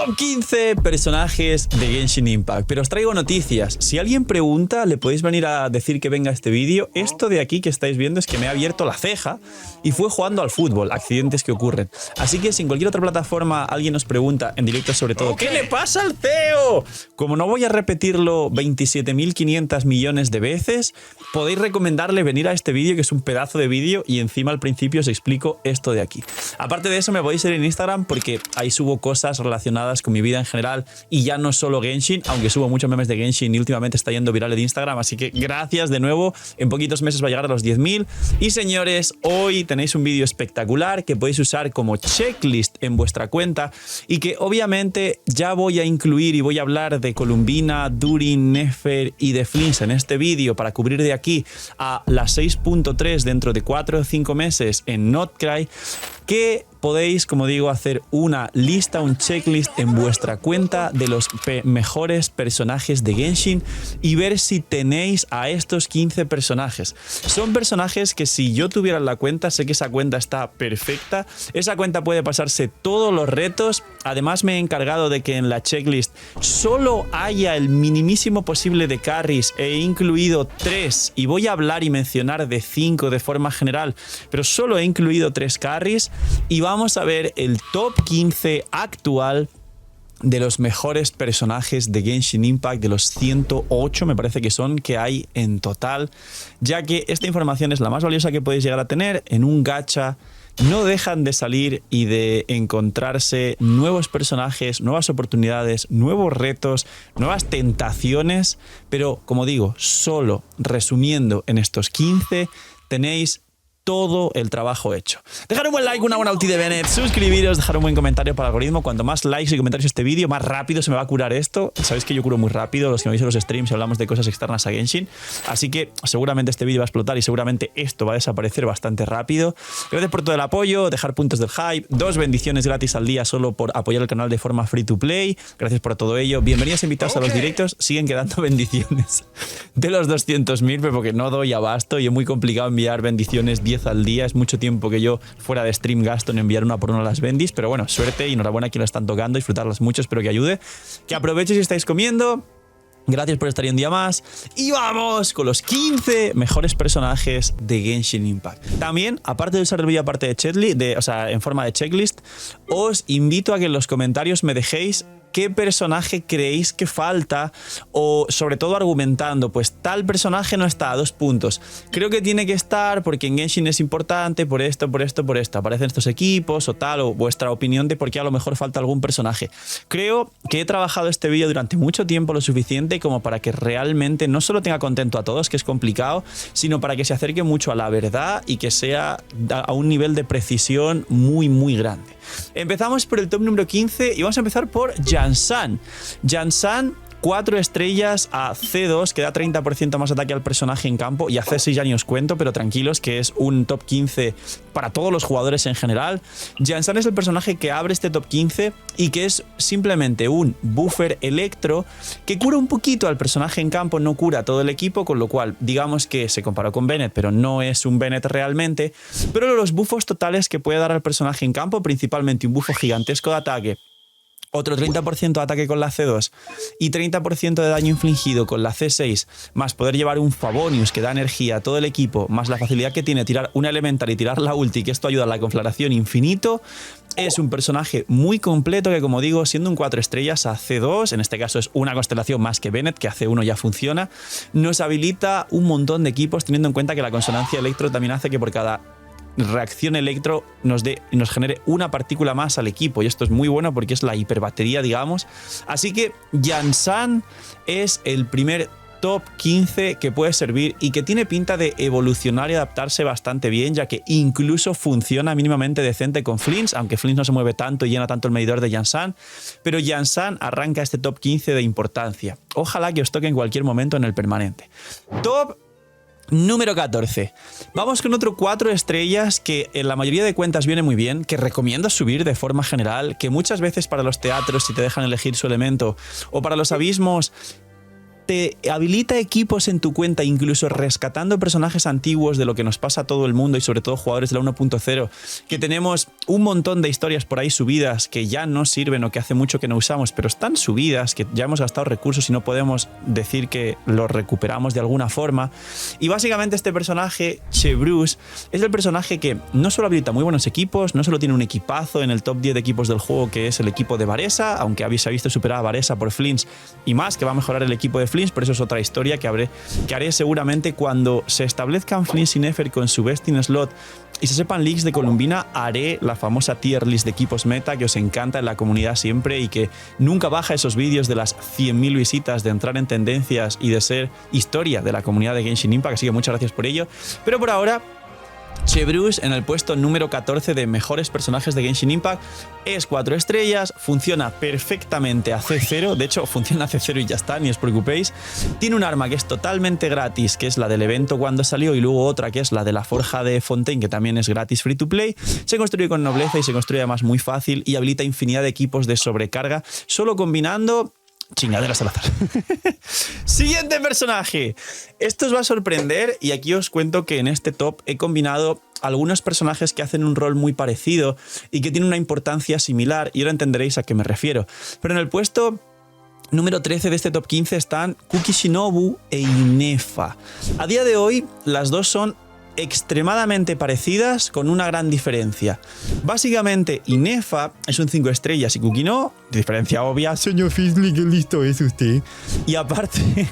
Top 15 personajes de Genshin Impact. Pero os traigo noticias. Si alguien pregunta, le podéis venir a decir que venga este vídeo. Esto de aquí que estáis viendo es que me ha abierto la ceja y fue jugando al fútbol. Accidentes que ocurren. Así que si en cualquier otra plataforma alguien nos pregunta, en directo sobre todo, ¿qué le pasa al CEO? Como no voy a repetirlo 27.500 millones de veces, podéis recomendarle venir a este vídeo, que es un pedazo de vídeo, y encima al principio os explico esto de aquí. Aparte de eso, me podéis seguir en Instagram porque ahí subo cosas relacionadas con mi vida en general y ya no solo Genshin, aunque subo muchos memes de Genshin y últimamente está yendo viral de Instagram, así que gracias de nuevo. En poquitos meses va a llegar a los 10.000. Y señores, hoy tenéis un vídeo espectacular que podéis usar como checklist en vuestra cuenta y que obviamente ya voy a incluir y voy a hablar de Columbina, Durin, Nefer y de Flins en este vídeo para cubrir de aquí a la 6.3 dentro de 4 o 5 meses en Notcry, que podéis, como digo, hacer una lista, un checklist en vuestra cuenta de los mejores personajes de Genshin y ver si tenéis a estos 15 personajes. Son personajes que si yo tuviera la cuenta, sé que esa cuenta está perfecta, esa cuenta puede pasarse todos los retos. Además me he encargado de que en la checklist solo haya el minimísimo posible de carries, he incluido 3 y voy a hablar y mencionar de 5 de forma general, pero solo he incluido 3 carries y vamos a ver el top 15 actual de los mejores personajes de Genshin Impact, de los 108 me parece que son que hay en total, ya que esta información es la más valiosa que podéis llegar a tener en un gacha. No dejan de salir y de encontrarse nuevos personajes, nuevas oportunidades, nuevos retos, nuevas tentaciones, pero como digo, solo resumiendo en estos 15 tenéis todo el trabajo hecho. Dejar un buen like, una buena ulti de Bennett, suscribiros, dejar un buen comentario para el algoritmo. Cuanto más likes y comentarios este vídeo, más rápido se me va a curar esto. Sabéis que yo curo muy rápido, los que me veis en los streams hablamos de cosas externas a Genshin, así que seguramente este vídeo va a explotar y seguramente esto va a desaparecer bastante rápido. Gracias por todo el apoyo, dejar puntos del hype, 2 bendiciones gratis al día solo por apoyar el canal de forma free to play. Gracias por todo ello. Bienvenidos invitados a los directos, siguen quedando bendiciones de los 200.000, pero porque no doy abasto y es muy complicado enviar bendiciones 10 al día, es mucho tiempo que yo fuera de stream gasto en enviar una por una las bendis, pero bueno, suerte y enhorabuena a quien lo están tocando, disfrutarlas mucho, espero que ayude, que aprovechéis si estáis comiendo. Gracias por estar ahí un día más y vamos con los 15 mejores personajes de Genshin Impact. También, aparte de usar el vídeo aparte de checklist, en forma de checklist, os invito a que en los comentarios me dejéis qué personaje creéis que falta o sobre todo argumentando, pues tal personaje no está a 2 puntos. Creo que tiene que estar porque en Genshin es importante por esto, por esto, por esto. Aparecen estos equipos o tal, o vuestra opinión de por qué a lo mejor falta algún personaje. Creo que he trabajado este vídeo durante mucho tiempo lo suficiente como para que realmente no solo tenga contento a todos, que es complicado, sino para que se acerque mucho a la verdad y que sea a un nivel de precisión muy, muy grande. Empezamos por el top número 15 y vamos a empezar por Yansan. Yansan, 4 estrellas a C2, que da 30% más ataque al personaje en campo, y a C6 ya ni os cuento, pero tranquilos que es un top 15 para todos los jugadores en general. Yansan es el personaje que abre este top 15 y que es simplemente un buffer electro que cura un poquito al personaje en campo, no cura a todo el equipo, con lo cual digamos que se comparó con Bennett, pero no es un Bennett realmente. Pero los buffos totales que puede dar al personaje en campo, principalmente un bufo gigantesco de ataque, otro 30% de ataque con la C2 y 30% de daño infligido con la C6, más poder llevar un Favonius que da energía a todo el equipo, más la facilidad que tiene tirar una elemental y tirar la ulti, que esto ayuda a la conflagración infinito. Es un personaje muy completo que, como digo, siendo un 4 estrellas a C2, en este caso es una constelación más que Bennett, que a C1 ya funciona, nos habilita un montón de equipos, teniendo en cuenta que la consonancia electro también hace que por cada reacción electro nos genere una partícula más al equipo, y esto es muy bueno porque es la hiperbatería, digamos. Así que Yansan es el primer top 15 que puede servir y que tiene pinta de evolucionar y adaptarse bastante bien, ya que incluso funciona mínimamente decente con Flins, aunque Flins no se mueve tanto y llena tanto el medidor de Yansan, pero Yansan arranca este top 15 de importancia. Ojalá que os toque en cualquier momento en el permanente. Top número 14. Vamos con otro 4 estrellas que en la mayoría de cuentas viene muy bien, que recomiendo subir de forma general, que muchas veces para los teatros, si te dejan elegir su elemento, o para los abismos, te habilita equipos en tu cuenta, incluso rescatando personajes antiguos de lo que nos pasa a todo el mundo y sobre todo jugadores de la 1.0, que tenemos un montón de historias por ahí subidas que ya no sirven o que hace mucho que no usamos, pero están subidas, que ya hemos gastado recursos y no podemos decir que los recuperamos de alguna forma. Y básicamente este personaje, Chevreuse, es el personaje que no solo habilita muy buenos equipos, no solo tiene un equipazo en el top 10 de equipos del juego, que es el equipo de Varesa, aunque se ha visto superar a Varesa por Flins y más, que va a mejorar el equipo de Flins, pero eso es otra historia que haré seguramente cuando se establezcan Flins y Nefer con su best in slot y se sepan leaks de Columbina. Haré la famosa tier list de equipos meta que os encanta en la comunidad siempre y que nunca baja esos vídeos de las 100.000 visitas, de entrar en tendencias y de ser historia de la comunidad de Genshin Impact, así que muchas gracias por ello. Pero por ahora, Chevreuse en el puesto número 14 de mejores personajes de Genshin Impact. Es 4 estrellas, funciona perfectamente a C0, de hecho funciona a C0 y ya está, ni os preocupéis. Tiene un arma que es totalmente gratis, que es la del evento cuando salió, y luego otra que es la de la forja de Fontaine, que también es gratis free to play. Se construye con nobleza y se construye además muy fácil y habilita infinidad de equipos de sobrecarga, solo combinando chingaderas al azar. Siguiente personaje. Esto os va a sorprender y aquí os cuento que en este top he combinado algunos personajes que hacen un rol muy parecido y que tienen una importancia similar y ahora entenderéis a qué me refiero. Pero en el puesto número 13 de este top 15 están Kuki Shinobu e Inefa. A día de hoy las dos son extremadamente parecidas con una gran diferencia. Básicamente Inefa es un 5 estrellas y Kuki no, diferencia obvia. Señor Fizzly, qué listo es usted. Y aparte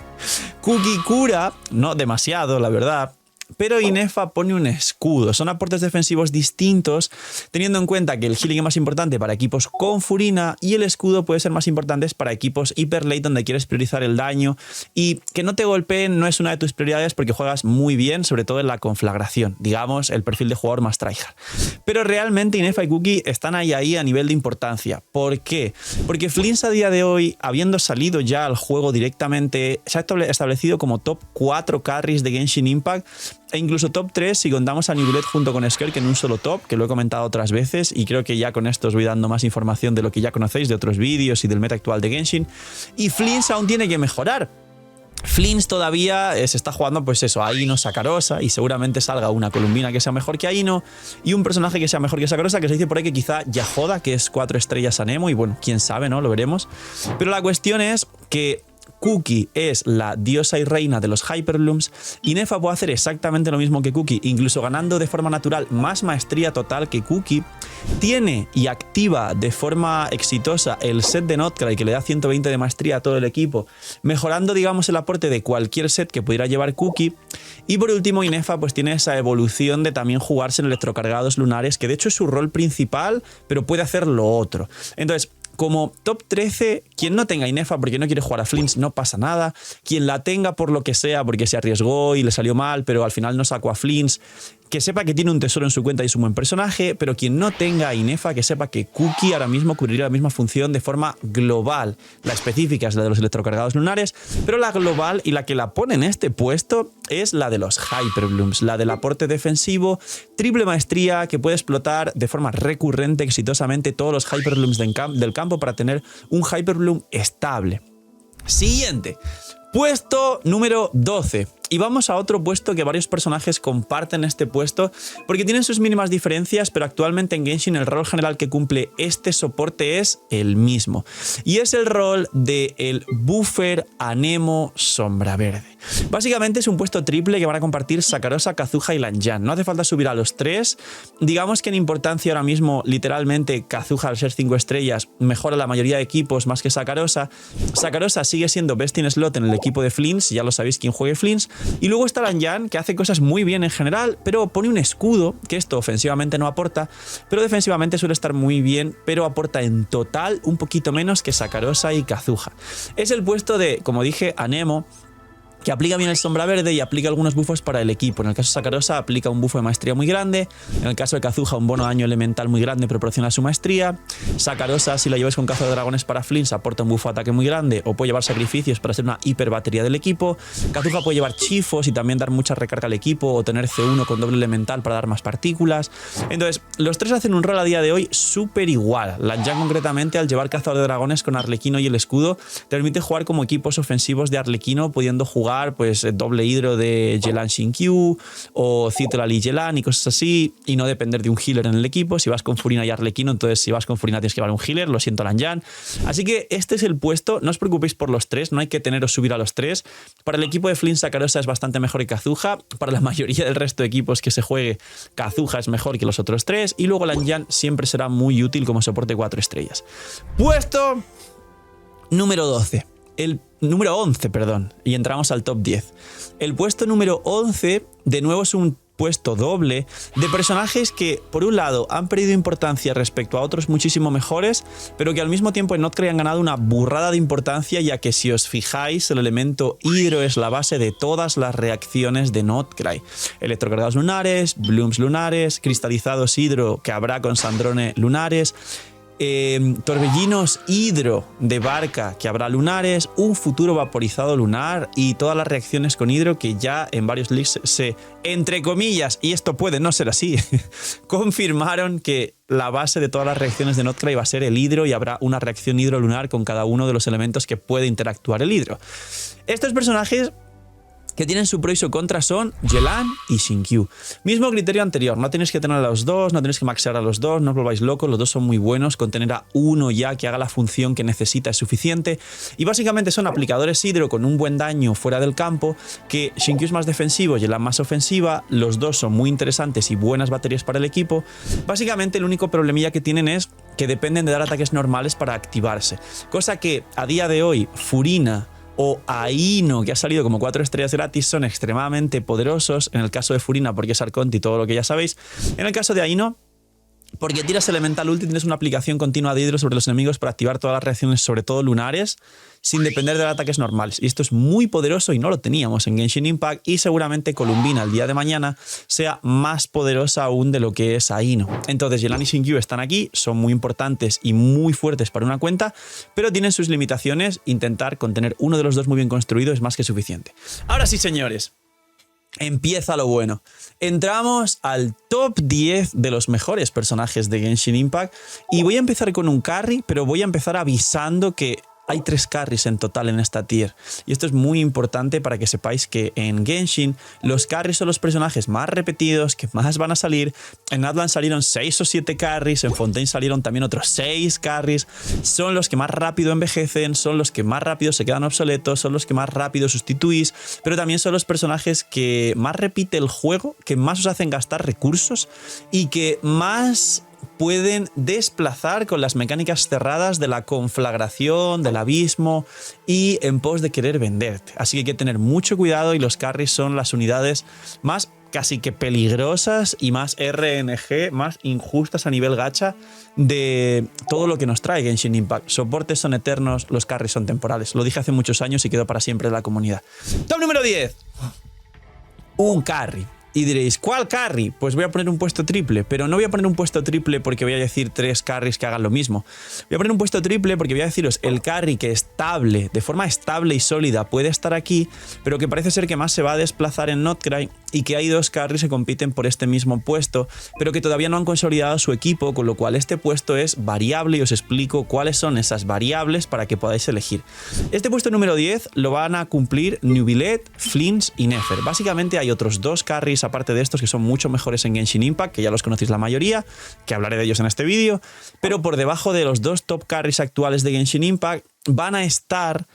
Kuki cura, no demasiado la verdad, pero Inefa pone un escudo. Son aportes defensivos distintos, teniendo en cuenta que el healing es más importante para equipos con Furina y el escudo puede ser más importante para equipos hyper late donde quieres priorizar el daño, y que no te golpeen no es una de tus prioridades porque juegas muy bien, sobre todo en la conflagración, digamos el perfil de jugador más tryhard. Pero realmente Inefa y Kuki están ahí a nivel de importancia. ¿Por qué? Porque Flins a día de hoy, habiendo salido ya al juego directamente, se ha establecido como top 4 carries de Genshin Impact, e incluso top 3 si contamos a Nebulet junto con Skirk en un solo top, que lo he comentado otras veces y creo que ya con esto os voy dando más información de lo que ya conocéis de otros vídeos y del meta actual de Genshin. Y Flins aún tiene que mejorar. Flins todavía se está jugando pues eso, a Aino, Sakarosa, y seguramente salga una Columbina que sea mejor que Aino y un personaje que sea mejor que Sakarosa, que se dice por ahí que quizá Yahoda, que es 4 estrellas a Nemo, y bueno, quién sabe, ¿no? Lo veremos. Pero la cuestión es que Kuki es la diosa y reina de los Hyperblooms. Inefa puede hacer exactamente lo mismo que Kuki, incluso ganando de forma natural más maestría total que Kuki. Tiene y activa de forma exitosa el set de Notcry, que le da 120 de maestría a todo el equipo, mejorando, digamos, el aporte de cualquier set que pudiera llevar Kuki. Y por último, Inefa pues tiene esa evolución de también jugarse en electrocargados lunares, que de hecho es su rol principal, pero puede hacer lo otro. Entonces, como top 13, quien no tenga Inefa porque no quiere jugar a Flins, no pasa nada. Quien la tenga por lo que sea, porque se arriesgó y le salió mal, pero al final no sacó a Flins, que sepa que tiene un tesoro en su cuenta y es un buen personaje. Pero quien no tenga Inefa, que sepa que Kuki ahora mismo cubriría la misma función de forma global. La específica es la de los electrocargados lunares, pero la global y la que la pone en este puesto es la de los Hyperblooms, la del aporte defensivo, triple maestría que puede explotar de forma recurrente exitosamente todos los Hyperblooms del campo para tener un Hyperbloom estable. Siguiente, puesto número 12. Y vamos a otro puesto que varios personajes comparten este puesto porque tienen sus mínimas diferencias, pero actualmente en Genshin el rol general que cumple este soporte es el mismo. Y es el rol del buffer Anemo Sombra Verde. Básicamente es un puesto triple que van a compartir Sakarosa, Kazuha y Lanyan. No hace falta subir a los tres. Digamos que en importancia ahora mismo, literalmente, Kazuha al ser 5 estrellas mejora la mayoría de equipos más que Sakarosa. Sakarosa sigue siendo best in slot en el equipo de Flins, ya lo sabéis quien juegue Flins. Y luego está Lanyan, que hace cosas muy bien en general, pero pone un escudo, que esto ofensivamente no aporta, pero defensivamente suele estar muy bien, pero aporta en total un poquito menos que Sakarosa y Kazuha. Es el puesto de, como dije, Anemo. que aplica bien el sombra verde y aplica algunos buffos para el equipo. En el caso de Sakarosa aplica un bufo de maestría muy grande. En el caso de Kazuha, un bono daño elemental muy grande proporciona su maestría. Sakarosa, si la lleváis con caza de dragones para Flins, aporta un bufo de ataque muy grande o puede llevar sacrificios para ser una hiper batería del equipo. Kazuha puede llevar chifos y también dar mucha recarga al equipo o tener C1 con doble elemental para dar más partículas. Entonces, los tres hacen un rol a día de hoy súper igual. Lanjan concretamente, al llevar cazador de dragones con Arlequino y el escudo, te permite jugar como equipos ofensivos de Arlequino, pudiendo jugar pues doble hidro de Yelan Shinkyu o Citlali y Yelan y cosas así, y no depender de un healer en el equipo. Si vas con Furina y Arlequino, entonces si vas con Furina tienes que llevar un healer, lo siento Lanjan. Así que este es el puesto, no os preocupéis por los tres, no hay que tener o subir a los tres. Para el equipo de Flynn, Sakarosa es bastante mejor que Kazuha, para la mayoría del resto de equipos que se juegue, Kazuha es mejor que los otros tres, y luego Lanjan siempre será muy útil como soporte 4 estrellas. Puesto número 12. El número 11, perdón, y entramos al top 10. El puesto número 11, de nuevo, es un puesto doble de personajes que, por un lado, han perdido importancia respecto a otros muchísimo mejores, pero que al mismo tiempo en Notcry han ganado una burrada de importancia, ya que si os fijáis, el elemento hidro es la base de todas las reacciones de Notcry. Electrocargados lunares, blooms lunares, cristalizados hidro que habrá con Sandrone lunares, torbellinos hidro de barca que habrá lunares, un futuro vaporizado lunar y todas las reacciones con hidro que ya en varios leaks se, entre comillas, y esto puede no ser así, confirmaron que la base de todas las reacciones de Notcry va a ser el hidro y habrá una reacción hidro lunar con cada uno de los elementos que puede interactuar el hidro. Estos personajes que tienen su pro y su contra son Yelan y Shinkyu. Mismo criterio anterior, no tenéis que tener a los dos, no tenéis que maxear a los dos, no os volváis locos, los dos son muy buenos, con tener a uno ya que haga la función que necesita es suficiente, y básicamente son aplicadores hidro con un buen daño fuera del campo, que Shinkyu es más defensivo, Yelan más ofensiva, los dos son muy interesantes y buenas baterías para el equipo. Básicamente el único problemilla que tienen es que dependen de dar ataques normales para activarse, cosa que a día de hoy Furina o Aino, que ha salido como 4 estrellas gratis, son extremadamente poderosos. En el caso de Furina, porque es Arconte y todo lo que ya sabéis. En el caso de Aino, porque tiras Elemental Ulti y tienes una aplicación continua de hidro sobre los enemigos para activar todas las reacciones, sobre todo lunares, sin depender de ataques normales. Y esto es muy poderoso y no lo teníamos en Genshin Impact, y seguramente Columbina el día de mañana sea más poderosa aún de lo que es Aino. Entonces Yelan y Shinkyu están aquí, son muy importantes y muy fuertes para una cuenta, pero tienen sus limitaciones. Intentar contener uno de los dos muy bien construido es más que suficiente. Ahora sí, señores, empieza lo bueno. Entramos al top 10 de los mejores personajes de Genshin Impact y voy a empezar con un carry, pero voy a empezar avisando que hay 3 carries en total en esta tier, y esto es muy importante para que sepáis que en Genshin los carries son los personajes más repetidos, que más van a salir. En Atlan salieron 6 o 7 carries, en Fontaine salieron también otros 6 carries, son los que más rápido envejecen, son los que más rápido se quedan obsoletos, son los que más rápido sustituís, pero también son los personajes que más repite el juego, que más os hacen gastar recursos y que más pueden desplazar con las mecánicas cerradas de la conflagración, del abismo y en pos de querer venderte. Así que hay que tener mucho cuidado, y los carries son las unidades más casi que peligrosas y más RNG, más injustas a nivel gacha de todo lo que nos trae Genshin Impact. Soportes son eternos, los carries son temporales. Lo dije hace muchos años y quedó para siempre en la comunidad. Top número 10. Un carry. Y diréis, ¿cuál carry? Pues voy a poner un puesto triple, pero no voy a poner un puesto triple porque voy a decir 3 carries que hagan lo mismo. Voy a poner un puesto triple porque voy a deciros el carry que estable, de forma estable y sólida, puede estar aquí, pero que parece ser que más se va a desplazar en Notcry, y que hay 2 carries que compiten por este mismo puesto, pero que todavía no han consolidado su equipo, con lo cual este puesto es variable, y os explico cuáles son esas variables para que podáis elegir. Este puesto número 10 lo van a cumplir Neuvillette, Flins y Nefer. Básicamente hay otros 2 carries aparte de estos que son mucho mejores en Genshin Impact, que ya los conocéis la mayoría, que hablaré de ellos en este vídeo, pero por debajo de los 2 top carries actuales de Genshin Impact van a estar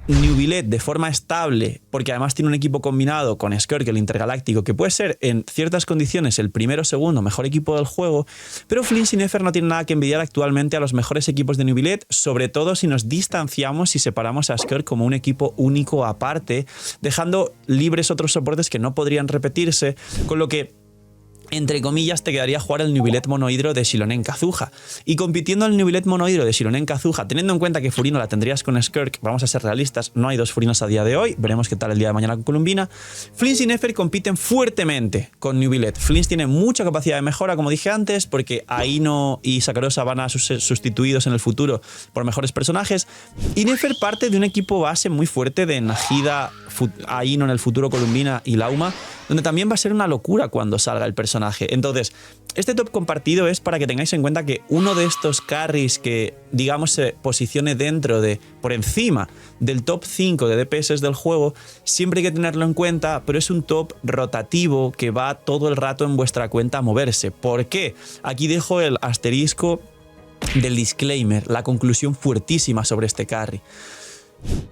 Neuvillette de forma estable, porque además tiene un equipo combinado con Skirk, el intergaláctico, que puede ser en ciertas condiciones el primero o segundo mejor equipo del juego, pero Flins y Nefer no tienen nada que envidiar actualmente a los mejores equipos de Neuvillette, sobre todo si nos distanciamos y separamos a Skirk como un equipo único aparte, dejando libres otros soportes que no podrían repetirse, con lo que entre comillas, te quedaría jugar el Neuvillette Monohidro de Xilonen Kazuha. Y compitiendo el Neuvillette Monohidro de Xilonen Kazuha, teniendo en cuenta que Furino la tendrías con Skirk, vamos a ser realistas, no hay dos Furinos a día de hoy, veremos qué tal el día de mañana con Columbina. Flints y Nefer compiten fuertemente con Neuvillette. Flints tiene mucha capacidad de mejora, como dije antes, porque Aino y Sakarosa van a ser sustituidos en el futuro por mejores personajes. Y Nefer parte de un equipo base muy fuerte de Nahida, Aino en el futuro, Columbina y Lauma, donde también va a ser una locura cuando salga el personaje. Entonces, este top compartido es para que tengáis en cuenta que uno de estos carries que, digamos, se posicione dentro de, por encima del top 5 de DPS del juego, siempre hay que tenerlo en cuenta, pero es un top rotativo que va todo el rato en vuestra cuenta a moverse. ¿Por qué? Aquí dejo el asterisco del disclaimer, la conclusión fuertísima sobre este carry.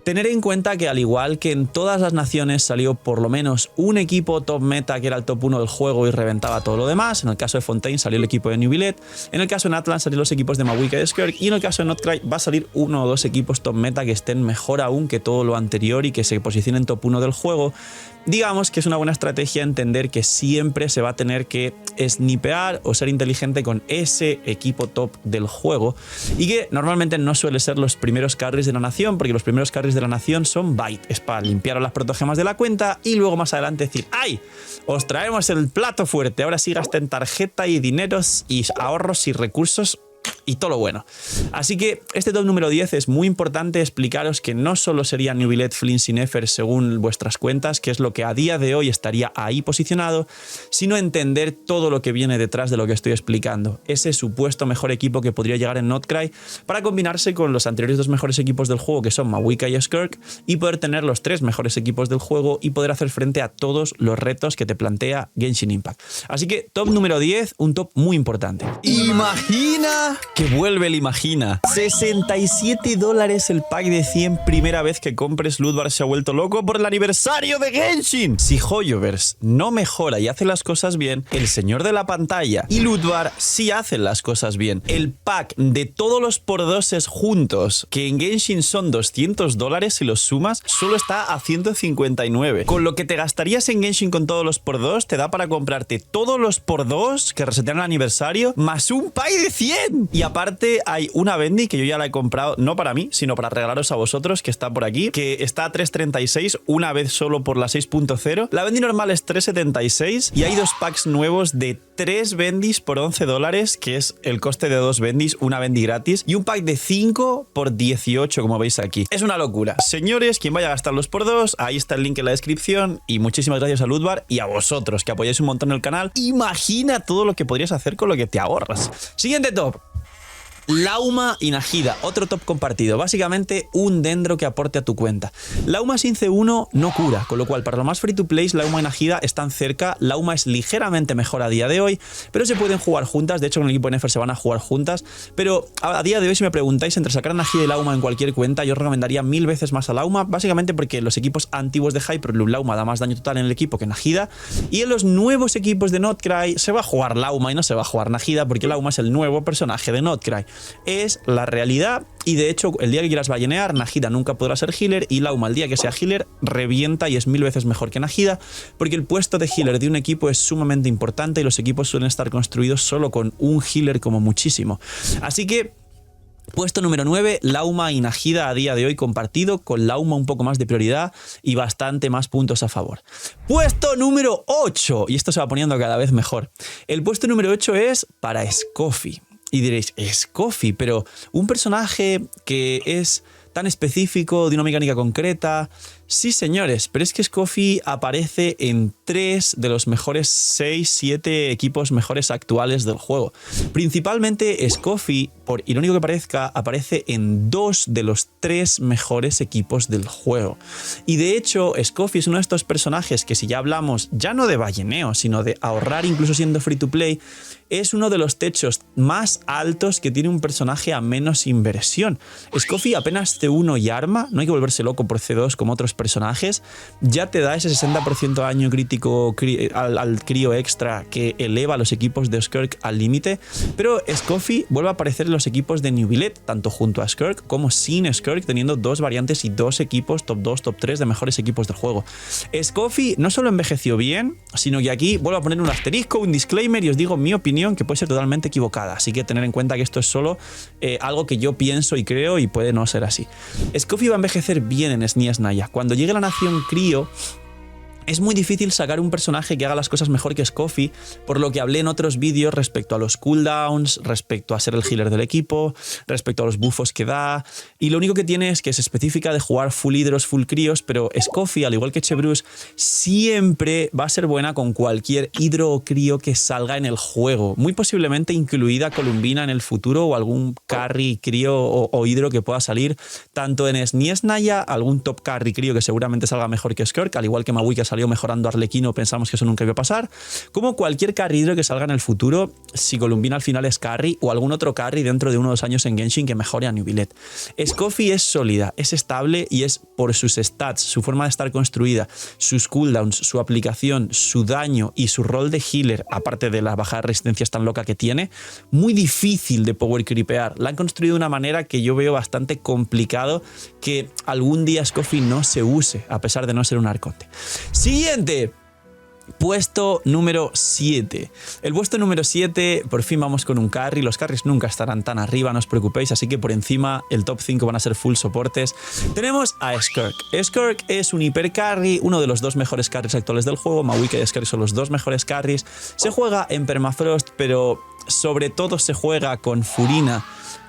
Tener en cuenta que al igual que en todas las naciones salió por lo menos un equipo top meta que era el top 1 del juego y reventaba todo lo demás. En el caso de Fontaine salió el equipo de Neuvillette, en el caso de Natlan salieron los equipos de Mavuika y Skirk, y en el caso de Notcry va a salir uno o dos equipos top meta que estén mejor aún que todo lo anterior y que se posicionen top 1 del juego. Digamos que es una buena estrategia entender que siempre se va a tener que snipear o ser inteligente con ese equipo top del juego, y que normalmente no suele ser los primeros carries de la nación, porque los primeros carries de la nación son bait, es para limpiar las protogemas de la cuenta y luego más adelante decir: ¡ay! Os traemos el plato fuerte, ahora sí gasten tarjeta y dineros y ahorros y recursos y todo lo bueno. Así que este top número 10 es muy importante explicaros que no solo sería Neuvillette, Flints y Nefer según vuestras cuentas, que es lo que a día de hoy estaría ahí posicionado, sino entender todo lo que viene detrás de lo que estoy explicando. Ese supuesto mejor equipo que podría llegar en Notcry para combinarse con los anteriores dos mejores equipos del juego, que son Mavuika y Skirk, y poder tener los tres mejores equipos del juego y poder hacer frente a todos los retos que te plantea Genshin Impact. Así que top número 10, un top muy importante. ¡Imagina! Que vuelve el Imagina. $67 el pack de 100 primera vez que compres. Ludvar se ha vuelto loco por el aniversario de Genshin. Si Hoyoverse no mejora y hace las cosas bien, el señor de la pantalla y Ludvar sí hacen las cosas bien. El pack de todos los por doses juntos, que en Genshin son $200 si los sumas, solo está a 159. Con lo que te gastarías en Genshin con todos los por dos, te da para comprarte todos los por dos que resetean el aniversario, más un pack de 100. Y aparte hay una Bendy que yo ya la he comprado, no para mí, sino para regalaros a vosotros, que está por aquí, que está a 3.36, una vez solo por la 6.0. La Bendy normal es 3.76 y hay dos packs nuevos de 3 Bendys por $11, que es el coste de 2 Bendys, una Bendy gratis, y un pack de 5 por 18, como veis aquí. Es una locura. Señores, quien vaya a gastarlos por dos, ahí está el link en la descripción, y muchísimas gracias a Ludvar y a vosotros, que apoyáis un montón el canal. Imagina todo lo que podrías hacer con lo que te ahorras. Siguiente top. Lauma y Nahida, otro top compartido, básicamente un dendro que aporte a tu cuenta. Lauma sin C1 no cura, con lo cual para los más free to play, Lauma y Nahida están cerca. Lauma es ligeramente mejor a día de hoy, pero se pueden jugar juntas. De hecho, con el equipo de Nefer se van a jugar juntas, pero a día de hoy, si me preguntáis entre sacar a Nahida y Lauma en cualquier cuenta, yo recomendaría 1000 veces más a Lauma, básicamente porque los equipos antiguos de Hyperloop, Lauma da más daño total en el equipo que Nahida, y en los nuevos equipos de Notcry se va a jugar Lauma y no se va a jugar Nahida, porque Lauma es el nuevo personaje de Notcry. Es la realidad, y de hecho el día que quieras ballenear, Nahida nunca podrá ser healer, y Lauma el día que sea healer revienta y es 1000 veces mejor que Nahida, porque el puesto de healer de un equipo es sumamente importante y los equipos suelen estar construidos solo con un healer como muchísimo. Así que puesto número 9, Lauma y Nahida a día de hoy compartido, con Lauma un poco más de prioridad y bastante más puntos a favor. Puesto número 8, y esto se va poniendo cada vez mejor. El puesto número 8 es para Scoffy. Y diréis, Scoffy, pero un personaje que es tan específico, de una mecánica concreta. Sí, señores, pero es que Scoffy aparece en 3 de los mejores 6-7 equipos mejores actuales del juego. Principalmente Scoffy, por irónico que parezca, aparece en 2 de los 3 mejores equipos del juego. Y de hecho, Scoffy es uno de estos personajes que, si ya hablamos ya no de balleneo, sino de ahorrar incluso siendo free to play, es uno de los techos más altos que tiene un personaje a menos inversión. Scoffy apenas C1 y arma, no hay que volverse loco por C2 como otros personajes, ya te da ese 60% de daño crítico al crío extra que eleva a los equipos de Skirk al límite, pero Scoffy vuelve a aparecer en los equipos de Neuvillette, tanto junto a Skirk como sin Skirk, teniendo dos variantes y dos equipos top 2, top 3 de mejores equipos del juego. Scoffy no solo envejeció bien, sino que aquí vuelvo a poner un asterisco, un disclaimer, y os digo mi opinión, que puede ser totalmente equivocada, así que tener en cuenta que esto es solo algo que yo pienso y creo, y puede no ser así. Scoffy va a envejecer bien en SNES Naya. Cuando llegue la nación crío, es muy difícil sacar un personaje que haga las cosas mejor que Scoffy, por lo que hablé en otros vídeos respecto a los cooldowns, respecto a ser el healer del equipo, respecto a los buffos que da, y lo único que tiene es que es específica de jugar full hidros, full críos, pero Scoffy, al igual que Chevreuse, siempre va a ser buena con cualquier hidro o crío que salga en el juego, muy posiblemente incluida Columbina en el futuro o algún carry, crío o hidro que pueda salir, tanto en SNES Naya, algún top carry crío que seguramente salga mejor que Skirk, al igual que Maui que salió mejorando Arlequino, pensamos que eso nunca iba a pasar, como cualquier carry hidro que salga en el futuro, si Columbina al final es carry, o algún otro carry dentro de 1 o 2 años en Genshin que mejore a Neuvillette. Scoffy es sólida, es estable y es por sus stats, su forma de estar construida, sus cooldowns, su aplicación, su daño y su rol de healer, aparte de la bajada de resistencias tan loca que tiene, muy difícil de power creepear. La han construido de una manera que yo veo bastante complicado que algún día Scoffy no se use, a pesar de no ser un arconte. Siguiente. Puesto número 7. El puesto número 7, por fin vamos con un carry. Los carries nunca estarán tan arriba, no os preocupéis, así que por encima el top 5 van a ser full soportes. Tenemos a Skirk. Skirk es un hiper carry, uno de los dos mejores carries actuales del juego. Mawika y Skirk son los dos mejores carries. Se juega en permafrost, pero sobre todo se juega con Furina,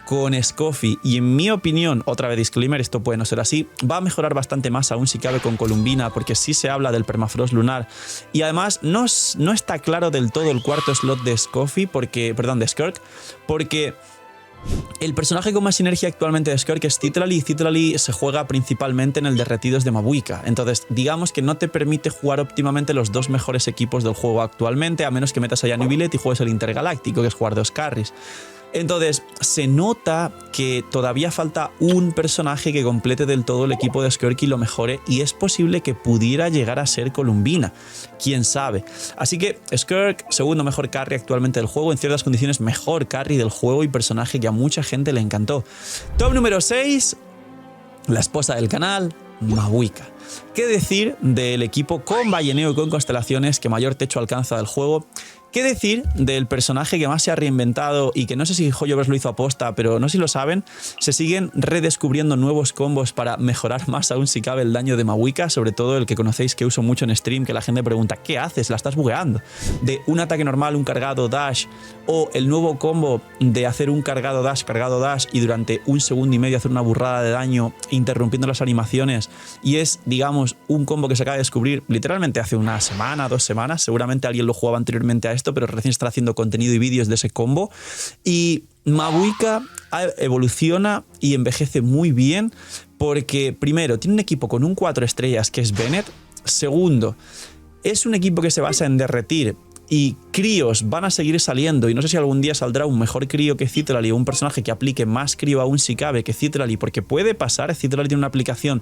con Scoffy, y en mi opinión, otra vez disclaimer, esto puede no ser así, va a mejorar bastante más aún si cabe con Columbina, porque sí se habla del permafrost lunar, y además no está claro del todo el cuarto slot de Scoffy, de Skirk, porque el personaje con más sinergia actualmente de Skirk es Citlalli, y Citlalli se juega principalmente en el derretidos de Mabuika. Entonces, digamos que no te permite jugar óptimamente los dos mejores equipos del juego actualmente, a menos que metas allá a Neuvillette y juegues el intergaláctico, que es jugar dos carries. Entonces, se nota que todavía falta un personaje que complete del todo el equipo de Skirk y lo mejore, y es posible que pudiera llegar a ser Columbina. Quién sabe. Así que Skirk, segundo mejor carry actualmente del juego, en ciertas condiciones mejor carry del juego y personaje que a mucha gente le encantó. Top número 6, la esposa del canal, Mabuika. ¿Qué decir del equipo con Balleneo y con constelaciones que mayor techo alcanza del juego? ¿Qué decir del personaje que más se ha reinventado y que no sé si Hoyoverse lo hizo aposta, pero no sé si lo saben? Se siguen redescubriendo nuevos combos para mejorar más aún si cabe el daño de Mabuika, sobre todo el que conocéis que uso mucho en stream, que la gente pregunta ¿qué haces? ¿La estás bugueando? De un ataque normal, un cargado dash, o el nuevo combo de hacer un cargado dash y durante 1,5 segundos hacer una burrada de daño interrumpiendo las animaciones, y es, digamos, un combo que se acaba de descubrir literalmente hace una semana, 2 semanas, seguramente alguien lo jugaba anteriormente a esto, pero recién está haciendo contenido y vídeos de ese combo. Y Mabuika evoluciona y envejece muy bien porque, primero, tiene un equipo con un 4 estrellas que es Bennett. Segundo, es un equipo que se basa en derretir y críos van a seguir saliendo, y no sé si algún día saldrá un mejor crío que Citlalli o un personaje que aplique más crío aún si cabe que Citlalli, porque puede pasar. Citlalli tiene una aplicación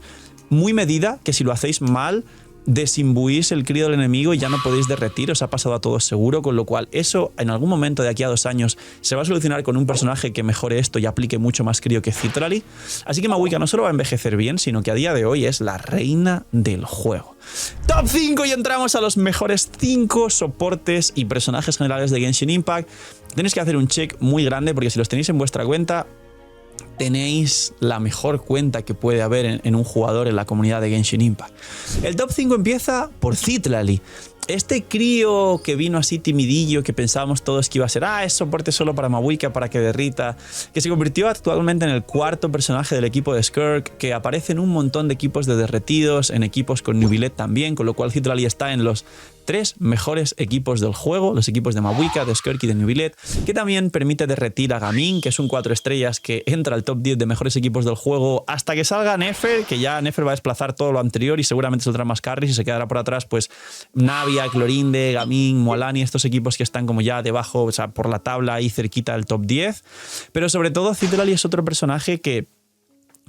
muy medida que si lo hacéis mal desimbuís el crío del enemigo y ya no podéis derretir, os ha pasado a todos seguro, con lo cual eso en algún momento de aquí a 2 años se va a solucionar con un personaje que mejore esto y aplique mucho más crío que Citlalli. Así que Mabuika no solo va a envejecer bien, sino que a día de hoy es la reina del juego. Top 5, y entramos a los mejores 5 soportes y personajes generales de Genshin Impact. Tenéis que hacer un check muy grande, porque si los tenéis en vuestra cuenta, tenéis la mejor cuenta que puede haber en un jugador en la comunidad de Genshin Impact. El top 5 empieza por Citlalli. Este crío que vino así timidillo, que pensábamos todos que iba a ser es soporte solo para Mabuika, para que derrita, que se convirtió actualmente en el 4º personaje del equipo de Skirk, que aparece en un montón de equipos de derretidos, en equipos con Neuvillette también, con lo cual Citlalli está en los 3 mejores equipos del juego, los equipos de Mavuika, de Skirky, de Neuvillette, que también permite derretir a Gaming, que es un 4 estrellas que entra al top 10 de mejores equipos del juego hasta que salga Nefer, que ya Nefer va a desplazar todo lo anterior y seguramente saldrá más carries y se quedará por atrás pues Navia, Clorinde, Gaming, Moalani, estos equipos que están como ya debajo, o sea, por la tabla ahí cerquita del top 10. Pero sobre todo Citlali es otro personaje que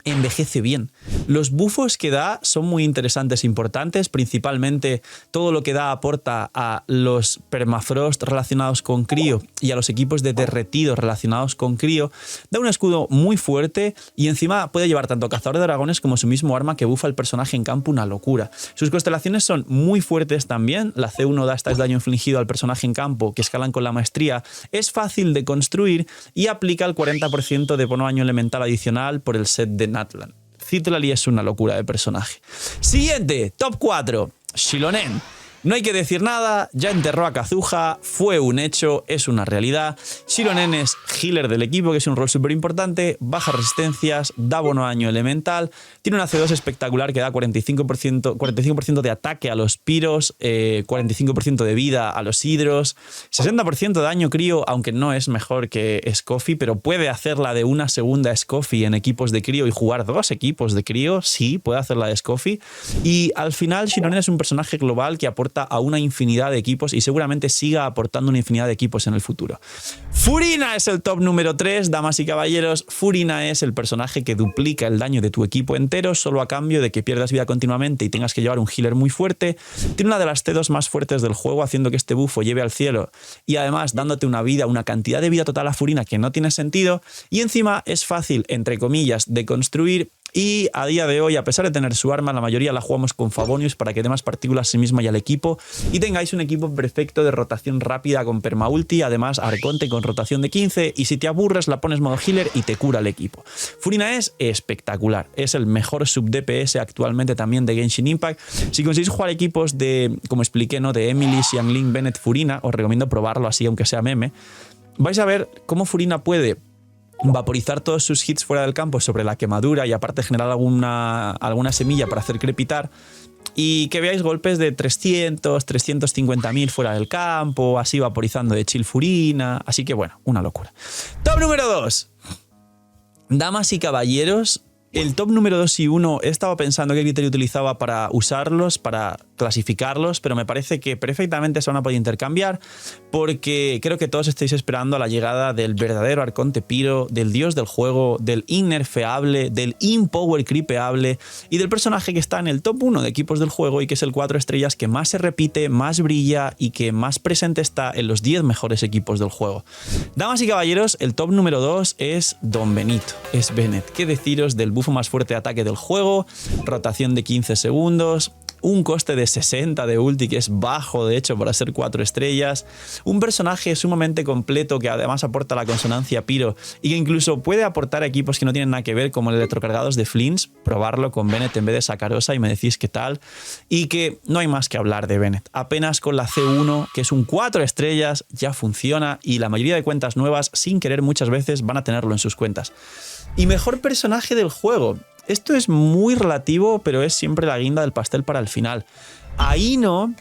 envejece bien. Los buffos que da son muy interesantes e importantes, principalmente todo lo que da aporta a los permafrost relacionados con Crío y a los equipos de derretido relacionados con Crío. Da un escudo muy fuerte y encima puede llevar tanto cazador de dragones como su mismo arma que bufa el personaje en campo, una locura. Sus constelaciones son muy fuertes también. La C1 da hasta daño infligido al personaje en campo, que escalan con la maestría. Es fácil de construir y aplica el 40% de bono daño elemental adicional por el set de Natlan. Citlali es una locura de personaje. Siguiente, top 4, Xilonen. No hay que decir nada, ya enterró a Kazuha, fue un hecho, es una realidad. Xilonen es healer del equipo, que es un rol súper importante, baja resistencias, da bono daño elemental, tiene una C2 espectacular que da 45% de ataque a los piros, 45% de vida a los hidros, 60% de daño crío, aunque no es mejor que Scoffy, pero puede hacerla de una segunda Scoffy en equipos de crío y jugar 2 equipos de crío, sí, puede hacerla de Scoffy. Y al final Xilonen es un personaje global que aporta a una infinidad de equipos y seguramente siga aportando una infinidad de equipos en el futuro. Furina es el top número 3, damas y caballeros. Furina es el personaje que duplica el daño de tu equipo entero solo a cambio de que pierdas vida continuamente y tengas que llevar un healer muy fuerte. Tiene una de las C2 más fuertes del juego, haciendo que este bufo lleve al cielo y además dándote una vida, una cantidad de vida total a Furina que no tiene sentido, y encima es fácil, entre comillas, de construir. Y a día de hoy, a pesar de tener su arma, la mayoría la jugamos con Favonius para que dé más partículas a sí misma y al equipo y tengáis un equipo perfecto de rotación rápida con permaulti, además Arconte con rotación de 15, y si te aburres la pones modo healer y te cura el equipo. Furina es espectacular, es el mejor sub DPS actualmente también de Genshin Impact. Si conseguís jugar equipos de, como expliqué, ¿no?, de Emily, Xiangling, Bennett, Furina, os recomiendo probarlo así aunque sea meme. Vais a ver cómo Furina puede vaporizar todos sus hits fuera del campo sobre la quemadura y aparte generar alguna semilla para hacer crepitar, y que veáis golpes de 300, 350.000 fuera del campo, así vaporizando de chill Furina. Así que bueno, una locura. Top número 2. Damas y caballeros, el top número 2 y 1 he estado pensando qué criterio utilizaba para usarlos, para clasificarlos, pero me parece que perfectamente se van a poder intercambiar porque creo que todos estáis esperando a la llegada del verdadero Arconte Piro, del dios del juego, del innerfeable, del impower creepeable y del personaje que está en el top 1 de equipos del juego y que es el 4 estrellas que más se repite, más brilla y que más presente está en los 10 mejores equipos del juego. Damas y caballeros, el top número 2 es Don Benito, es Bennett. ¿Qué deciros del bufo más fuerte de ataque del juego? Rotación de 15 segundos, un coste de 60 de ulti, que es bajo de hecho para ser 4 estrellas, un personaje sumamente completo que además aporta la consonancia Piro y que incluso puede aportar a equipos que no tienen nada que ver, como el electrocargados de Flins. Probarlo con Bennett en vez de Sakarosa y me decís qué tal. Y que no hay más que hablar de Bennett, apenas con la C1, que es un 4 estrellas, ya funciona y la mayoría de cuentas nuevas, sin querer muchas veces, van a tenerlo en sus cuentas. Y mejor personaje del juego. Esto es muy relativo, pero es siempre la guinda del pastel para el final. Aino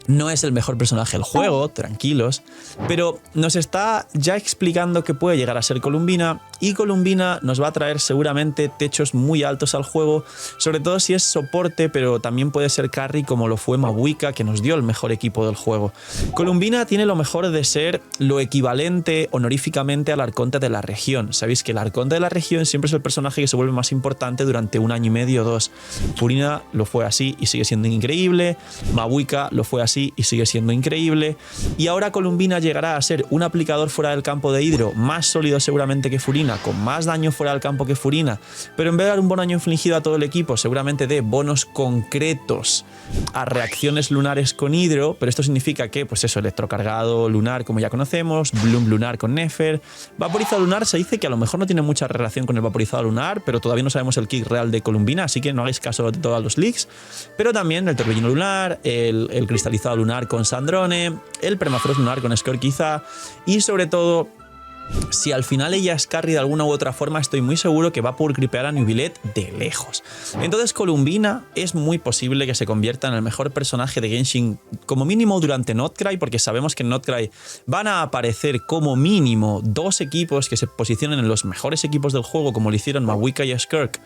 no es el mejor personaje del juego, tranquilos, pero nos está ya explicando que puede llegar a ser Columbina, y Columbina nos va a traer seguramente techos muy altos al juego, sobre todo si es soporte, pero también puede ser carry como lo fue Mavuika, que nos dio el mejor equipo del juego. Columbina tiene lo mejor de ser lo equivalente honoríficamente al Arconte de la región. Sabéis que el Arconte de la región siempre es el personaje que se vuelve más importante durante un año y medio o 2. Furina lo fue así y sigue siendo increíble, Mavuika lo fue así y sigue siendo increíble, y ahora Columbina llegará a ser un aplicador fuera del campo de hidro más sólido seguramente que Furina, con más daño fuera del campo que Furina, pero en vez de dar un buen daño infligido a todo el equipo, seguramente dé bonos concretos a reacciones lunares con hidro, pero esto significa que, pues eso, electrocargado lunar como ya conocemos, bloom lunar con Nefer, vaporizado lunar se dice que a lo mejor no tiene mucha relación con el vaporizado lunar, pero todavía no sabemos el kick real de Columbina, así que no hagáis caso de todos los leaks, pero también el torbellino lunar, el cristalizado lunar con Sandrone, el permafrost lunar con Skirky quizá, y sobre todo Si al final ella es carry de alguna u otra forma, estoy muy seguro que va por gripear a Neuvillette de lejos. Entonces Columbina es muy posible que se convierta en el mejor personaje de Genshin, como mínimo durante Notcry, porque sabemos que en Notcry van a aparecer como mínimo 2 equipos que se posicionen en los mejores equipos del juego, como lo hicieron Mawika y Skirk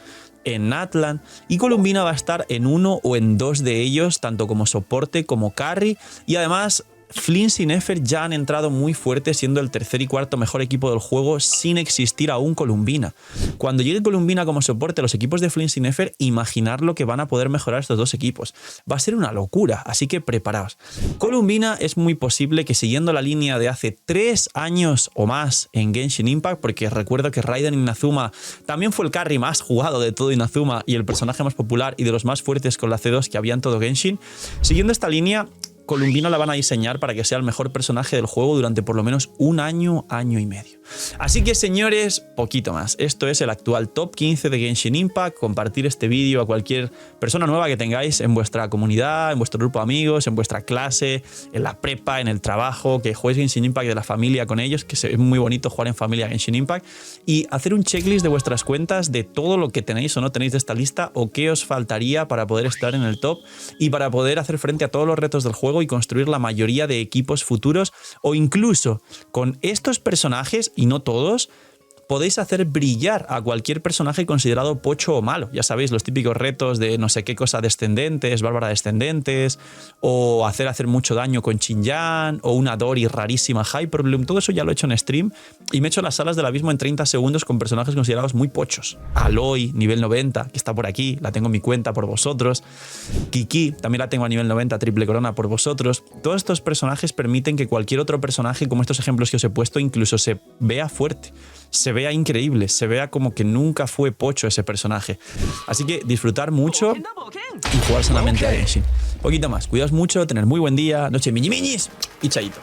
en Natlan, y Columbina va a estar en 1 o en 2 de ellos, tanto como soporte como carry, y además Flints y Nefer ya han entrado muy fuerte, siendo el tercer y cuarto mejor equipo del juego sin existir aún Columbina. Cuando llegue Columbina como soporte a los equipos de Flints y Nefer, imaginar lo que van a poder mejorar estos 2 equipos. Va a ser una locura, así que preparaos. Columbina es muy posible que, siguiendo la línea de hace 3 años o más en Genshin Impact, porque recuerdo que Raiden Inazuma también fue el carry más jugado de todo Inazuma y el personaje más popular y de los más fuertes con la C2 que había en todo Genshin, siguiendo esta línea, Columbina la van a diseñar para que sea el mejor personaje del juego durante por lo menos un año, año y medio. Así que, señores, poquito más. Esto es el actual top 15 de Genshin Impact. Compartir este vídeo a cualquier persona nueva que tengáis en vuestra comunidad, en vuestro grupo de amigos, en vuestra clase, en la prepa, en el trabajo, que jueguéis Genshin Impact de la familia con ellos, que es muy bonito jugar en familia Genshin Impact, y hacer un checklist de vuestras cuentas de todo lo que tenéis o no tenéis de esta lista, o qué os faltaría para poder estar en el top y para poder hacer frente a todos los retos del juego y construir la mayoría de equipos futuros, o incluso con estos personajes, y no todos, podéis hacer brillar a cualquier personaje considerado pocho o malo. Ya sabéis, los típicos retos de no sé qué cosa descendentes, bárbara descendentes, o hacer mucho daño con Xinjiang, o una Dori rarísima Hyperbloom. Todo eso ya lo he hecho en stream y me he hecho las salas del abismo en 30 segundos con personajes considerados muy pochos. Aloy, nivel 90, que está por aquí, la tengo en mi cuenta por vosotros. Kiki, también la tengo a nivel 90, triple corona por vosotros. Todos estos personajes permiten que cualquier otro personaje, como estos ejemplos que os he puesto, incluso se vea fuerte, se vea increíble, se vea como que nunca fue pocho ese personaje. Así que disfrutar mucho y jugar sanamente a Genshin. Poquito más, cuidaos mucho, tener muy buen día, noche miñi miñis y chaito.